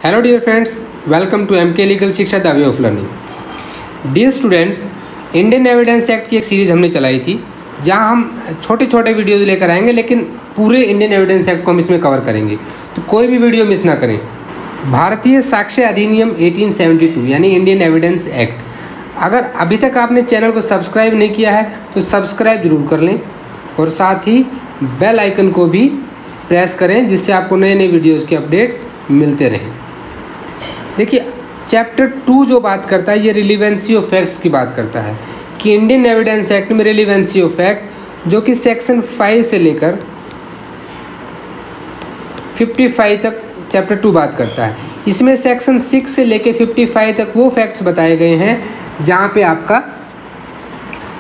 Hello dear friends, welcome to MK legal Shiksha the way of learning. Dear students, Indian evidence act की एक series हमने चलाई थी जहां हम छोटे छोटे वीडियोज़ लेकर आएंगे, लेकिन पूरे इंडियन एविडेंस एक्ट को हम इसमें कवर करेंगे, तो कोई भी वीडियो मिस ना करें। भारतीय साक्ष्य अधिनियम 1872 यानी इंडियन एविडेंस एक्ट, अगर अभी तक आपने चैनल को सब्सक्राइब नहीं किया है तो सब्सक्राइब जरूर कर लें और साथ ही बेल आइकन को भी प्रेस करें, जिससे आपको नए नए वीडियोज़ के अपडेट्स मिलते रहें। देखिए, चैप्टर 2 जो बात करता है ये रिलीवेंसी ऑफ फैक्ट्स की बात करता है कि इंडियन एविडेंस एक्ट में रिलीवेंसी ऑफ फैक्ट, जो कि सेक्शन 5 से लेकर 55 तक चैप्टर 2 बात करता है। इसमें सेक्शन 6 से लेकर 55 तक वो फैक्ट्स बताए गए हैं जहाँ पे आपका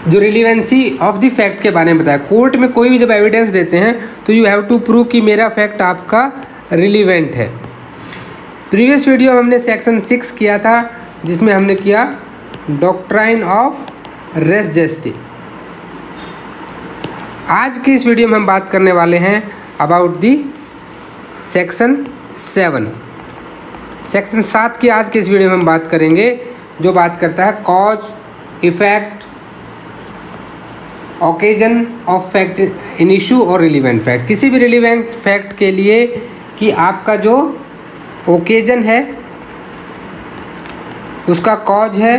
जो रिलीवेंसी ऑफ द फैक्ट के बारे में बताया। कोर्ट में कोई भी जब एविडेंस देते हैं तो यू हैव टू प्रूव कि मेरा फैक्ट आपका रिलीवेंट है। प्रीवियस वीडियो में हमने सेक्शन 6 किया था, जिसमें हमने किया डॉक्ट्राइन ऑफ रेस जेस्टी। आज की इस वीडियो में हम बात करने वाले हैं अबाउट दी सेक्शन 7। सेक्शन 7 की आज की इस वीडियो में हम बात करेंगे, जो बात करता है cause, effect, occasion of fact in issue और रिलीवेंट फैक्ट। किसी भी रिलीवेंट फैक्ट के लिए कि आपका जो ओकेजन है, उसका कॉज है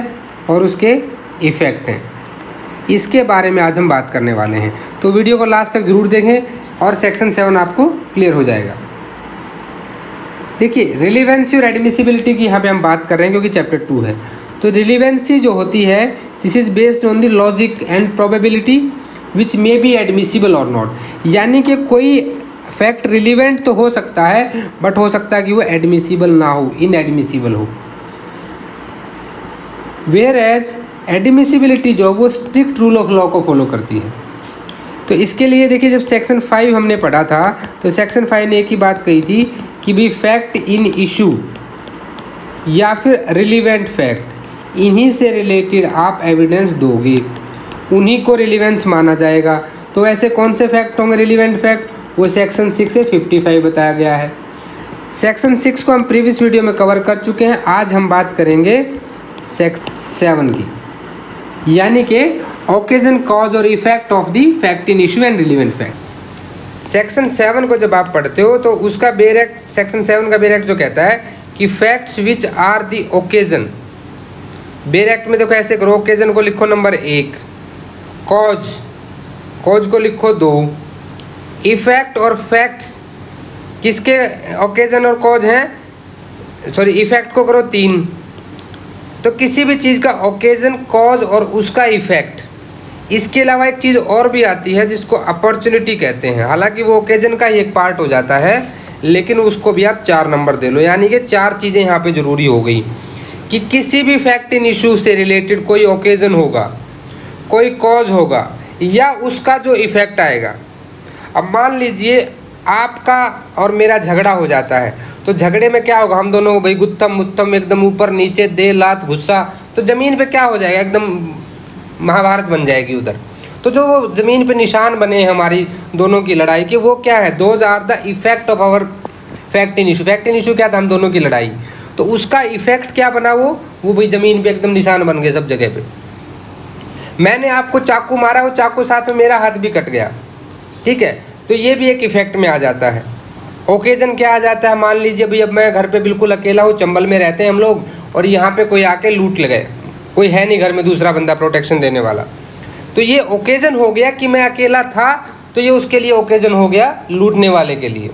और उसके इफ़ेक्ट हैं, इसके बारे में आज हम बात करने वाले हैं। तो वीडियो को लास्ट तक ज़रूर देखें और सेक्शन 7 आपको क्लियर हो जाएगा। देखिए, रिलीवेंसी और एडमिसिबिलिटी की यहाँ पे हम बात कर रहे हैं क्योंकि चैप्टर 2 है। तो रिलीवेंसी जो होती है, this is based on the logic and probability which may be admissible और नॉट, यानी कि कोई फैक्ट रिलीवेंट तो हो सकता है बट हो सकता है कि वो एडमिसिबल ना हो, इनएडमिसिबल हो। वेयर एज एडमिसिबिलिटी जो वो स्ट्रिक्ट रूल ऑफ लॉ को फॉलो करती है। तो इसके लिए देखिए, जब सेक्शन 5 हमने पढ़ा था तो सेक्शन 5 ने एक ही बात कही थी कि भी फैक्ट इन इशू या फिर रिलीवेंट फैक्ट, इन्हीं से रिलेटेड आप एविडेंस दोगे, उन्हीं को रिलीवेंस माना जाएगा। तो ऐसे कौन से फैक्ट होंगे रिलीवेंट फैक्ट, वो सेक्शन 6 से 55 बताया गया है। सेक्शन 6 को हम प्रीवियस वीडियो में कवर कर चुके हैं। आज हम बात करेंगे सेक्शन 7 की, यानी कि ओकेजन, कॉज और effect of the fact in issue and relevant fact. Section 7 को जब आप पढ़ते हो तो उसका बेरेक्ट, सेक्शन 7 का बेरेक्ट जो कहता है कि facts which are the occasion, बेरेक्ट में देखो ऐसे करो, ओकेजन को लिखो नंबर 1, कॉज को लिखो 2, इफेक्ट और फैक्ट्स किसके ओकेजन और कॉज हैं, सॉरी इफेक्ट को करो 3। तो किसी भी चीज़ का ओकेजन, कॉज और उसका इफेक्ट, इसके अलावा एक चीज़ और भी आती है जिसको अपॉर्चुनिटी कहते हैं। हालांकि वो ओकेजन का ही एक पार्ट हो जाता है, लेकिन उसको भी आप 4 नंबर दे लो, यानी कि 4 चीज़ें यहाँ पे ज़रूरी हो गई कि किसी भी फैक्ट इन इशू से रिलेटेड कोई ओकेजन होगा, कोई कॉज होगा या उसका जो इफेक्ट आएगा। अब मान लीजिए आपका और मेरा झगड़ा हो जाता है, तो झगड़े में क्या होगा, हम दोनों भाई गुत्थम मुत्थम एकदम ऊपर नीचे दे लात गुस्सा, तो ज़मीन पे क्या हो जाएगा, एकदम महाभारत बन जाएगी उधर। तो जो वो ज़मीन पे निशान बने हैं हमारी दोनों की लड़ाई के, वो क्या है, those are the effect of our fact in issue. Fact in issue क्या था, हम दोनों की लड़ाई, तो उसका इफेक्ट क्या बना, वो भाई ज़मीन पर एकदम निशान बन गए सब जगह पर। मैंने आपको चाकू मारा, वो चाकू साथ में मेरा हाथ भी कट गया, ठीक है, तो ये भी एक इफेक्ट में आ जाता है। ओकेजन क्या आ जाता है, मान लीजिए भाई अब मैं घर पे बिल्कुल अकेला हूँ, चंबल में रहते हैं हम लोग, और यहाँ पे कोई आके लूट ले गए, कोई है नहीं घर में दूसरा बंदा प्रोटेक्शन देने वाला, तो ये ओकेजन हो गया कि मैं अकेला था, तो ये उसके लिए ओकेजन हो गया लूटने वाले के लिए।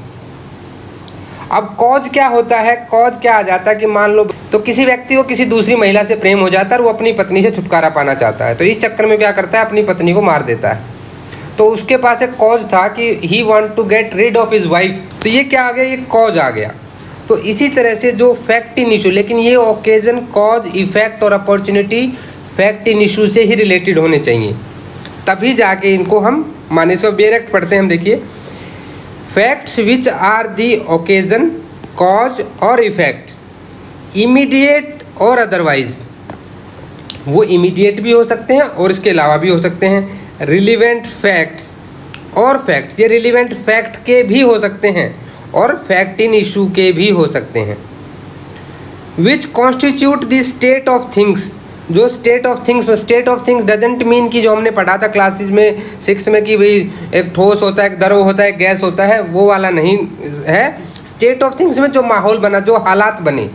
अब कॉज क्या होता है, कॉज क्या आ जाता है कि मान लो तो किसी व्यक्ति को किसी दूसरी महिला से प्रेम हो जाता है और वो अपनी पत्नी से छुटकारा पाना चाहता है, तो इस चक्कर में क्या करता है, अपनी पत्नी को मार देता है। तो उसके पास एक कॉज था कि he want to get rid of his wife, तो ये क्या आ गया, ये कॉज आ गया। तो इसी तरह से जो फैक्ट इन इशू, लेकिन ये ओकेजन, कॉज, इफेक्ट और अपॉर्चुनिटी फैक्ट इन इशू से ही रिलेटेड होने चाहिए, तभी जाके इनको हम माने। इसको बेरेक्ट पढ़ते हैं हम। देखिए, facts which are the occasion, cause और इफेक्ट, इमीडिएट और अदरवाइज, वो इमीडिएट भी हो सकते हैं और इसके अलावा भी हो सकते हैं। रिलीवेंट फैक्ट्स और फैक्ट्स, ये रिलीवेंट फैक्ट के भी हो सकते हैं और फैक्ट इन इशू के भी हो सकते हैं। Which constitute the state of things. जो state of things doesn't mean कि जो हमने पढ़ा था क्लासेज में 6 में कि भाई एक ठोस होता है, एक द्रव होता है, एक गैस होता है, वो वाला नहीं है। स्टेट ऑफ थिंग्स में जो माहौल बना, जो हालात बने,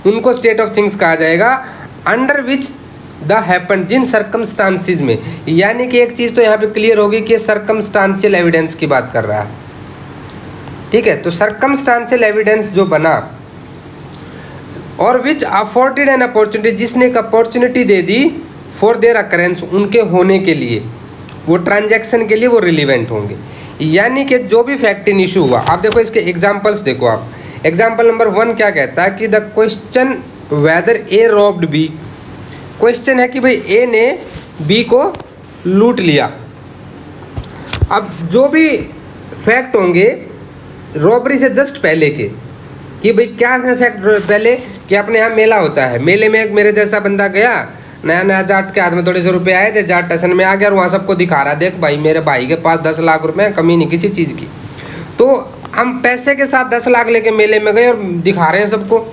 उनको स्टेट ऑफ थिंग्स कहा जाएगा। अंडर विच द हैपन, जिन सर्कमस्टांसिस में, यानी कि एक चीज़ तो यहाँ पे क्लियर होगी कि सर्कमस्टांशियल एविडेंस की बात कर रहा है, ठीक है। तो सर्कमस्टांशियल एविडेंस जो बना और विच अफोर्डेड एन अपॉर्चुनिटी, जिसने एक opportunity they the for their occurrence, उनके होने के लिए, वो ट्रांजैक्शन के लिए वो रिलीवेंट होंगे। यानी कि जो भी फैक्ट इन इशू हुआ, आप देखो इसके एग्जांपल्स देखो आप। एग्जांपल नंबर 1 क्या कहता है कि the question whether A robbed B, question है कि भाई ए ने बी को लूट लिया। अब जो भी फैक्ट होंगे रॉबरी से जस्ट पहले के, कि भाई क्या है फैक्ट पहले कि अपने यहाँ मेला होता है, मेले में एक मेरे जैसा बंदा गया, नया नया जाट के हाथ में थोड़े से रुपए आए थे, जाट स्टेशन में आ गया और वहाँ सबको दिखा रहा, देख भाई मेरे भाई के पास 10 लाख रुपए हैं, कमी नहीं किसी चीज़ की। तो हम पैसे के साथ 10 लाख लेके मेले में गए और दिखा रहे हैं सबको,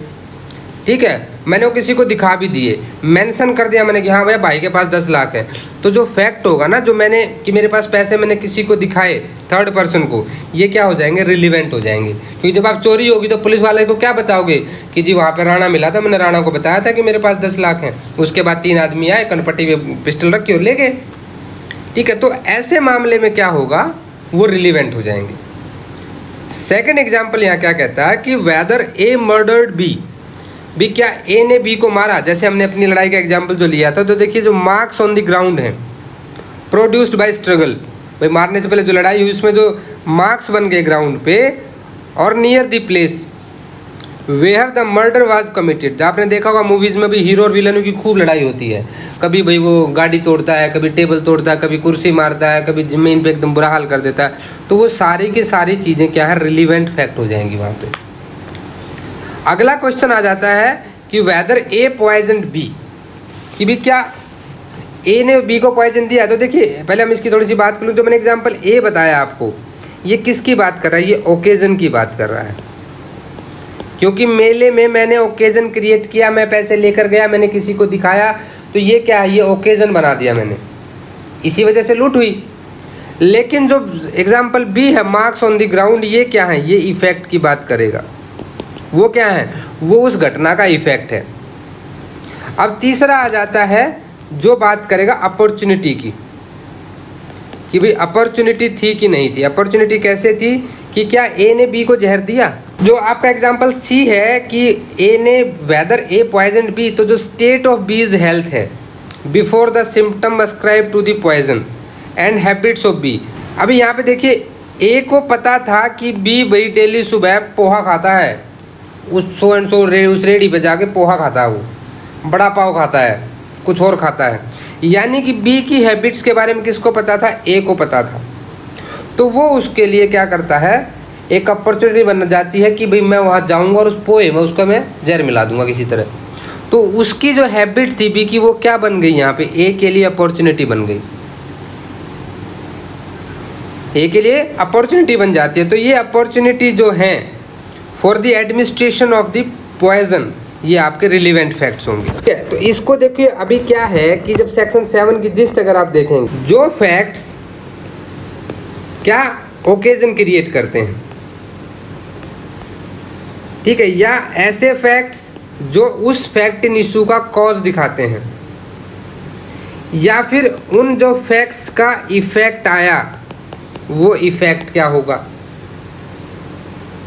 ठीक है। मैंने वो किसी को दिखा भी दिए, मेंशन कर दिया मैंने कि हाँ भैया भाई के पास 10 लाख है। तो जो फैक्ट होगा ना, जो मैंने कि मेरे पास पैसे मैंने किसी को दिखाए, थर्ड पर्सन को, ये क्या हो जाएंगे, रिलीवेंट हो जाएंगे। क्योंकि जब आप चोरी होगी तो पुलिस वाले को क्या बताओगे कि जी वहाँ पे राणा मिला था, मैंने राणा को बताया था कि मेरे पास 10 लाख हैं। उसके बाद 3 आदमी आए, कनपट्टी में पिस्टल रखी और ले गए, ठीक है। तो ऐसे मामले में क्या होगा, वो रिलीवेंट हो जाएंगे। सेकेंड एग्जाम्पल यहाँ क्या कहता है कि वेदर ए मर्डर्ड बी, भी क्या ए ने बी को मारा, जैसे हमने अपनी लड़ाई का एग्जाम्पल जो लिया था। तो देखिए जो मार्क्स ऑन द ग्राउंड है प्रोड्यूस्ड बाय स्ट्रगल, भाई मारने से पहले जो लड़ाई हुई उसमें जो मार्क्स बन गए ग्राउंड पे, और near the place where the murder was committed. आपने देखा होगा मूवीज़ में भी हीरो और विलनों की खूब लड़ाई होती है, कभी भाई वो गाड़ी तोड़ता है, कभी टेबल तोड़ता है, कभी कुर्सी मारता है, कभी जमीन पे एकदम बुरा हाल कर देता है। तो वो सारी की सारी चीज़ें क्या है, रिलीवेंट फैक्ट हो जाएंगी वहाँ पे। अगला क्वेश्चन आ जाता है कि वेदर ए पॉइजन बी, कि भी क्या ए ने बी को पॉइजन दिया। तो देखिए पहले हम इसकी थोड़ी सी बात कर लूँ। जो मैंने एग्जांपल ए बताया आपको, ये किसकी बात कर रहा है, ये ओकेजन की बात कर रहा है। क्योंकि मेले में मैंने ओकेजन क्रिएट किया, मैं पैसे लेकर गया, मैंने किसी को दिखाया, तो ये क्या है, ये ओकेजन बना दिया मैंने, इसी वजह से लूट हुई। लेकिन जो एग्जाम्पल बी है मार्क्स ऑन द ग्राउंड, ये क्या है, ये इफेक्ट की बात करेगा। वो क्या है, वो उस घटना का इफेक्ट है। अब तीसरा आ जाता है जो बात करेगा अपॉर्चुनिटी की, कि भाई अपॉर्चुनिटी थी कि नहीं थी। अपॉर्चुनिटी कैसे थी कि क्या ए ने बी को जहर दिया। जो आपका एग्जांपल सी है कि ए ने वेदर ए पॉइजन बी, तो जो स्टेट ऑफ बीज हेल्थ है before the symptom ascribe to the poison and habits of B. अभी यहाँ पे देखिए ए को पता था कि बी भाई डेली सुबह पोहा खाता है, उस उस रेडी पे जाके पोहा खाता है, वो बड़ा पाव खाता है, कुछ और खाता है। यानी कि बी की हैबिट्स के बारे में किसको पता था, ए को पता था। तो वो उसके लिए क्या करता है, एक अपॉर्चुनिटी बन जाती है कि भाई मैं वहाँ जाऊँगा और उस पोहे में उसका मैं जहर मिला दूंगा किसी तरह। तो उसकी जो हैबिट थी बी की, वो क्या बन गई, यहाँ पे ए के लिए अपॉर्चुनिटी बन गई, ए के लिए अपॉर्चुनिटी बन जाती है। तो ये अपॉर्चुनिटी जो है for the administration of the poison, ये आपके रिलीवेंट फैक्ट्स होंगे, ठीक है। तो इसको देखिए अभी क्या है कि जब सेक्शन 7 की जिस्ट अगर आप देखेंगे, जो फैक्ट्स क्या ओकेजन क्रिएट करते हैं, ठीक है, या ऐसे फैक्ट्स जो उस फैक्ट इन इशू का कॉज दिखाते हैं, या फिर उन जो फैक्ट्स का इफेक्ट आया, वो इफेक्ट क्या होगा।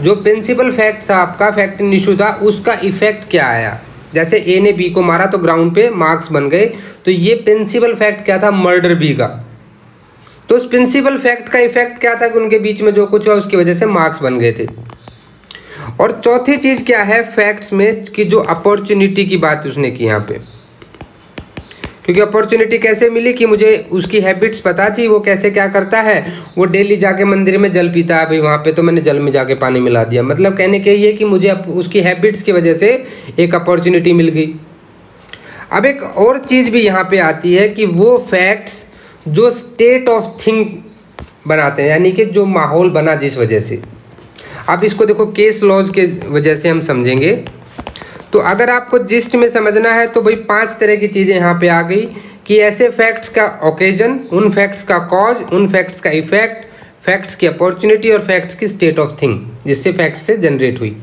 जो प्रिंसिपल फैक्ट था आपका, फैक्ट इन इशू था, उसका इफेक्ट क्या आया। जैसे ए ने बी को मारा तो ग्राउंड पे मार्क्स बन गए, तो ये प्रिंसिपल फैक्ट क्या था, मर्डर बी का। तो उस प्रिंसिपल फैक्ट का इफेक्ट क्या था कि उनके बीच में जो कुछ हुआ उसकी वजह से मार्क्स बन गए थे। और चौथी चीज क्या है फैक्ट्स में, कि जो अपॉर्चुनिटी की बात उसने की यहाँ पे, क्योंकि अपॉर्चुनिटी कैसे मिली कि मुझे उसकी हैबिट्स पता थी, वो कैसे क्या करता है, वो डेली जाके मंदिर में जल पीता है भाई वहाँ पे, तो मैंने जल में जाके पानी मिला दिया। मतलब कहने के ये कि मुझे उसकी हैबिट्स की वजह से एक अपॉर्चुनिटी मिल गई। अब एक और चीज़ भी यहाँ पे आती है कि वो फैक्ट्स जो स्टेट ऑफ थिंग बनाते हैं, यानी कि जो माहौल बना जिस वजह से। अब इसको देखो केस लॉज के वजह से हम समझेंगे। तो अगर आपको जिस्ट में समझना है तो भाई 5 तरह की चीज़ें यहाँ पे आ गई कि ऐसे फैक्ट्स का ओकेजन, उन फैक्ट्स का कॉज, उन फैक्ट्स का इफेक्ट, फैक्ट्स की अपॉर्चुनिटी और फैक्ट्स की स्टेट ऑफ थिंग जिससे फैक्ट से जनरेट हुई,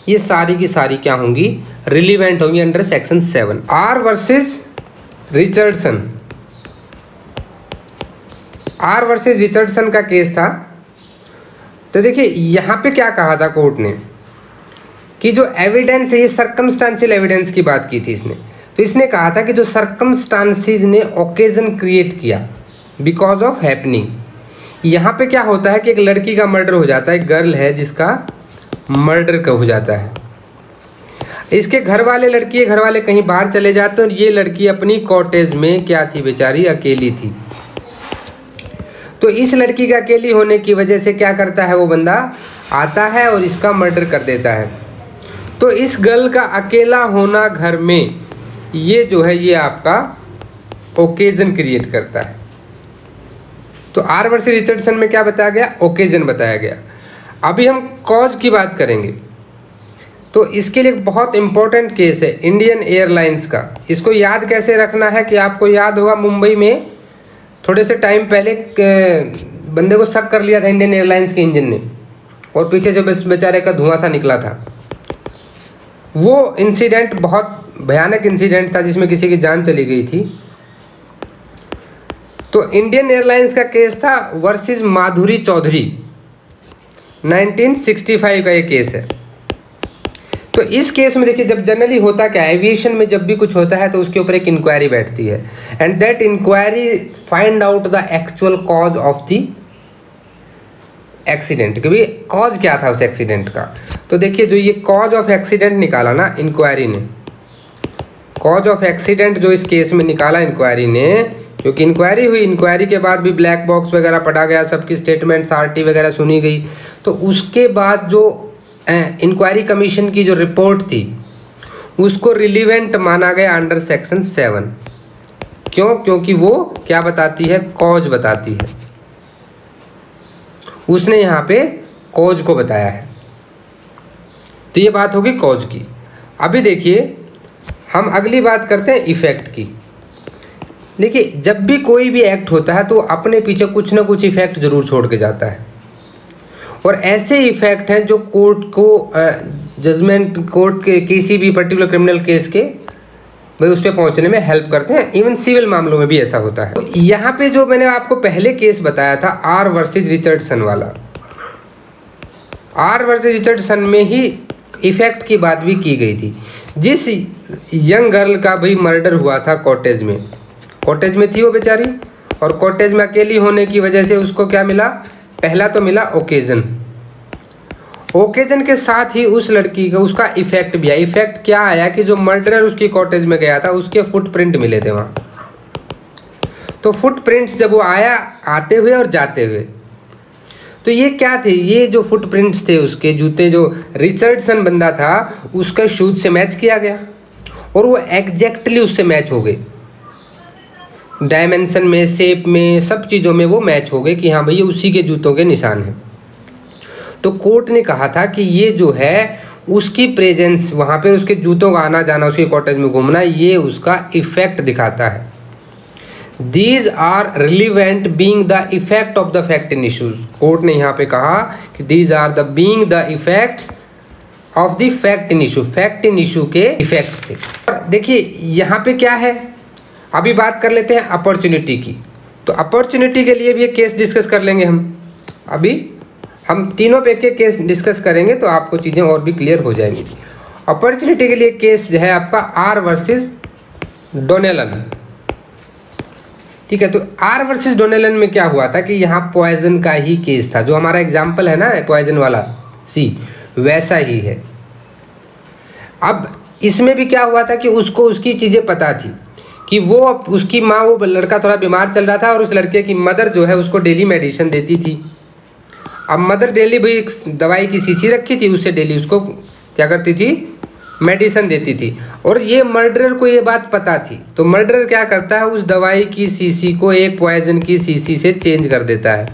ये सारी की सारी क्या होंगी, रिलीवेंट होंगी under section 7। R versus Richardson, R versus Richardson का केस था। तो देखिए यहाँ पे क्या कहा था कोर्ट ने कि जो एविडेंस है, ये सर्कमस्टांशियल एविडेंस की बात की थी इसने। तो इसने कहा था कि जो सर्कमस्टांसेस ने ओकेजन क्रिएट किया बिकॉज ऑफ हैपनिंग। यहाँ पे क्या होता है कि एक लड़की का मर्डर हो जाता है, एक गर्ल है जिसका मर्डर हो जाता है, इसके घर वाले, लड़की के घर वाले कहीं बाहर चले जाते हैं और ये लड़की अपनी कॉटेज में क्या थी, बेचारी अकेली थी। तो इस लड़की के अकेली होने की वजह से क्या करता है, वो बंदा आता है और इसका मर्डर कर देता है। तो इस गर्ल का अकेला होना घर में, ये जो है ये आपका ओकेजन क्रिएट करता है। तो आर वर्सेस रिचर्डसन में क्या बताया गया, ओकेजन बताया गया। अभी हम कॉज की बात करेंगे। तो इसके लिए बहुत इंपॉर्टेंट केस है इंडियन एयरलाइंस का। इसको याद कैसे रखना है कि आपको याद होगा मुंबई में थोड़े से टाइम पहले बंदे को शक कर लिया था इंडियन एयरलाइंस के इंजन ने, और पीछे से बस बेचारे का धुआं सा निकला था। वो इंसिडेंट बहुत भयानक इंसिडेंट था जिसमें किसी की जान चली गई थी। तो इंडियन एयरलाइंस का केस था वर्सेस माधुरी चौधरी, 1965 का ये केस है। तो इस केस में देखिए, जब जनरली होता क्या, एविएशन में जब भी कुछ होता है तो उसके ऊपर एक इंक्वायरी बैठती है and that inquiry find out the actual cause of the accident, कि भाई कॉज क्या था उस एक्सीडेंट का। तो देखिए जो ये कॉज ऑफ एक्सीडेंट निकाला ना इंक्वायरी ने, कॉज ऑफ एक्सीडेंट जो इस केस में निकाला इंक्वायरी ने, क्योंकि इंक्वायरी हुई, इंक्वायरी के बाद भी ब्लैक बॉक्स वगैरह पढ़ा गया, सबकी स्टेटमेंट्स आरटी वगैरह सुनी गई। तो उसके बाद जो इंक्वायरी कमीशन की जो रिपोर्ट थी उसको रिलीवेंट माना गया अंडर सेक्शन 7। क्यों? क्योंकि वो क्या बताती है, कॉज बताती है। उसने यहाँ पे कॉज को बताया है। तो ये बात होगी कॉज की। अभी देखिए हम अगली बात करते हैं इफेक्ट की। देखिए जब भी कोई भी एक्ट होता है तो अपने पीछे कुछ ना कुछ इफेक्ट जरूर छोड़ के जाता है, और ऐसे इफेक्ट हैं जो कोर्ट को जजमेंट, कोर्ट के किसी भी पर्टिकुलर क्रिमिनल केस के भाई उस पर पहुंचने में हेल्प करते हैं। इवन सिविल मामलों में भी ऐसा होता है। तो यहाँ पे जो मैंने आपको पहले केस बताया था आर वर्सेस रिचर्डसन वाला, आर वर्सेस रिचर्डसन में ही इफेक्ट की बात भी की गई थी। जिस यंग गर्ल का भाई मर्डर हुआ था कॉटेज में, कॉटेज में थी वो बेचारी, और कॉटेज में अकेली होने की वजह से उसको क्या मिला, पहला तो मिला ओकेजन, ओकेजन के साथ ही उस लड़की का उसका इफेक्ट भी आया। इफेक्ट क्या आया कि जो मर्डरर उसकी कॉटेज में गया था उसके फुटप्रिंट मिले थे वहाँ। तो फुटप्रिंट्स जब वो आया आते हुए और जाते हुए, तो ये क्या थे, ये जो फुटप्रिंट्स थे उसके जूते, जो रिचर्डसन बंदा था उसका शूज से मैच किया गया और वो एग्जैक्टली उससे मैच हो गए, डायमेंशन में, शेप में, सब चीज़ों में वो मैच हो गए कि हाँ भैया उसी के जूतों के निशान हैं। तो कोर्ट ने कहा था कि ये जो है उसकी प्रेजेंस वहाँ पे, उसके जूतों का आना जाना, उसके कॉटेज में घूमना, ये उसका इफेक्ट दिखाता है। These are relevant being the effect of the fact in issues। Court ने यहाँ पे कहा कि these are the being the effects of the fact in issue, fact in issue के इफेक्ट्स थे। देखिए यहाँ पे क्या है, अभी बात कर लेते हैं अपॉर्चुनिटी की। तो अपॉर्चुनिटी के लिए भी एक केस डिस्कस कर लेंगे हम। अभी हम तीनों पे के केस डिस्कस करेंगे तो आपको चीज़ें और भी क्लियर हो जाएंगी। अपॉर्चुनिटी के लिए केस जो है आपका आर वर्सेस डोनेलन, ठीक है। तो आर वर्सेस डोनेलन में क्या हुआ था कि यहाँ पॉइजन का ही केस था, जो हमारा एग्जाम्पल है ना पॉइजन वाला सी, वैसा ही है। अब इसमें भी क्या हुआ था कि उसको उसकी चीज़ें पता थी कि वो उसकी माँ, वो लड़का थोड़ा बीमार चल रहा था और उस लड़के की मदर जो है उसको डेली मेडिसिन देती थी। अब मदर डेली भाई दवाई की शीशी रखी थी, उससे डेली उसको क्या करती थी, मेडिसिन देती थी। और ये मर्डरर को ये बात पता थी, तो मर्डरर क्या करता है, उस दवाई की शीशी को एक पॉइजन की शीशी से चेंज कर देता है।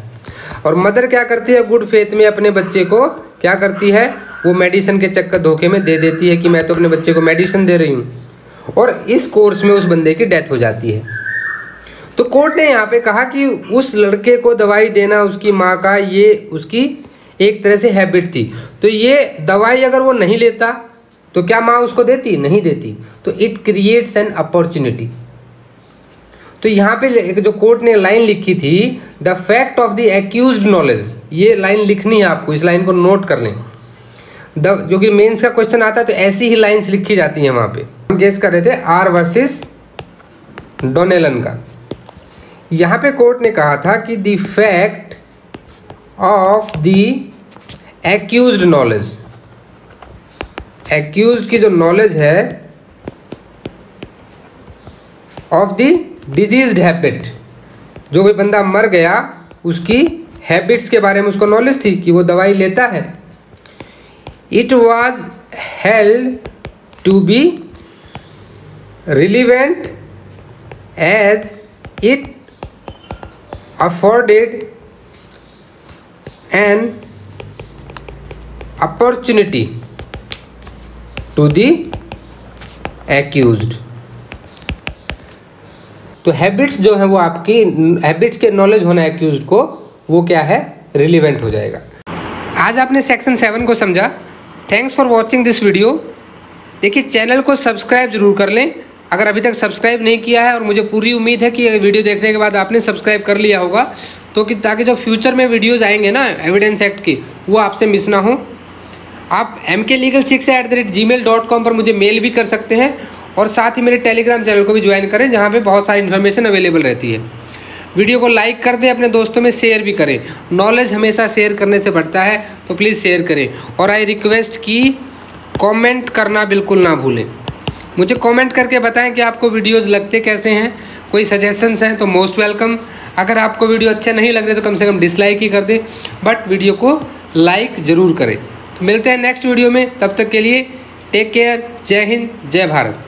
और मदर क्या करती है, गुड फेथ में अपने बच्चे को क्या करती है, वो मेडिसिन के चक्कर धोखे में दे देती है कि मैं तो अपने बच्चे को मेडिसिन दे रही हूँ, और इस कोर्स में उस बंदे की डेथ हो जाती है। तो कोर्ट ने यहाँ पे कहा कि उस लड़के को दवाई देना उसकी माँ का ये उसकी एक तरह से हैबिट थी, तो ये दवाई अगर वो नहीं लेता तो क्या माँ उसको देती? नहीं देती। तो इट क्रिएट्स एन अपॉर्चुनिटी। तो यहाँ पे जो कोर्ट ने लाइन लिखी थी, the fact of the accused knowledge, ये लाइन लिखनी है आपको, इस लाइन को नोट कर लें। जो कि मेंस का क्वेश्चन आता है तो ऐसी ही लाइंस लिखी जाती हैं वहाँ पे। हम गेस कर रहे थे आर वर्सेस डोनेलन का। यहाँ पे कोर्ट ने कहा था कि the fact of the accused knowledge, accused की जो नॉलेज है ऑफ द डिजीज्ड हैबिट, जो भी बंदा मर गया उसकी हैबिट्स के बारे में उसको नॉलेज थी कि वो दवाई लेता है, it was held to be relevant as it afforded an opportunity to the accused. तो हैबिट्स जो है वो आपकी हैबिट्स के नॉलेज होना एक्यूज्ड को, वो क्या है? रिलीवेंट हो जाएगा। आज आपने सेक्शन 7 को समझा। Thanks for watching this video. देखिए चैनल को सब्सक्राइब जरूर कर लें अगर अभी तक सब्सक्राइब नहीं किया है, और मुझे पूरी उम्मीद है कि वीडियो देखने के बाद आपने सब्सक्राइब कर लिया होगा, तो कि ताकि जो फ्यूचर में वीडियोज़ आएंगे ना एविडेंस एक्ट की, वो आपसे मिस ना हो। आप mklegal6@gmail.com पर मुझे मेल भी कर सकते हैं, और साथ ही मेरे टेलीग्राम चैनल को भी ज्वाइन करें जहाँ पे बहुत सारी इन्फॉर्मेशन अवेलेबल रहती है। वीडियो को लाइक कर दें, अपने दोस्तों में शेयर भी करें। नॉलेज हमेशा शेयर करने से बढ़ता है, तो प्लीज़ शेयर करें। और आई रिक्वेस्ट कि कमेंट करना बिल्कुल ना भूलें। मुझे कमेंट करके बताएं कि आपको वीडियोज़ लगते कैसे हैं, कोई सजेशंस हैं तो मोस्ट वेलकम। अगर आपको वीडियो अच्छे नहीं लग रहे तो कम से कम डिसलाइक ही कर दें, बट वीडियो को लाइक ज़रूर करें। तो मिलते हैं नेक्स्ट वीडियो में, तब तक के लिए टेक केयर। जय हिंद, जय भारत।